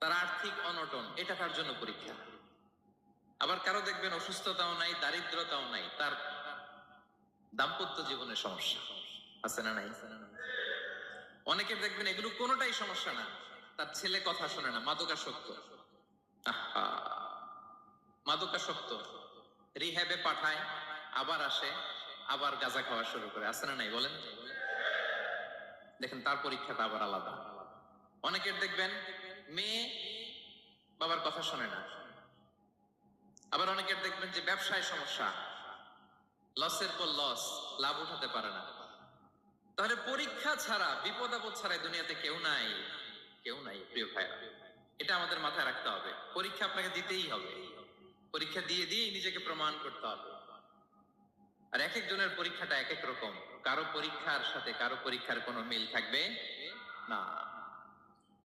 তার আর্থিক অনটন, এটা তার জন্য পরীক্ষা। আবার কারো দেখবেন অসুস্থতাও নাই, দারিদ্রতাও নাই, তার দাম্পত্য জীবনের সমস্যা আছে না নাই? অনেকে দেখবেন এগুলো কোনোটাই সমস্যা না, তার ছেলে কথা শোনে না, মাদকাসক্ত। আহা, মাদকাসক্ত, রিহ্যাবে পাঠায়, আবার আসে, আবার গাঁজা খাওয়া শুরু করে, আছে না নাই বলেন? দেখেন তার পরীক্ষাটা আবার আলাদা। অনেকের দেখবেন মেয়ে বাবার কথা শোনে না। আবার অনেকের দেখবেন যে ব্যবসায় সমস্যা, লসের পর লস, লাভ উঠাতে পারে না। তাহলে পরীক্ষা ছাড়া, বিপদ আপদ ছাড়া দুনিয়াতে কেউ নাই, কেউ নাই প্রিয় ভাইরা। এটা আমাদের মাথায় রাখতে হবে। পরীক্ষা আপনাকে দিতেই হবে, পরীক্ষা দিয়ে দিয়েই নিজেকে প্রমাণ করতে হবে। আর এক একজনের পরীক্ষাটা এক এক রকম, কারো পরীক্ষার সাথে কারো পরীক্ষার কোনো মিল থাকবে না।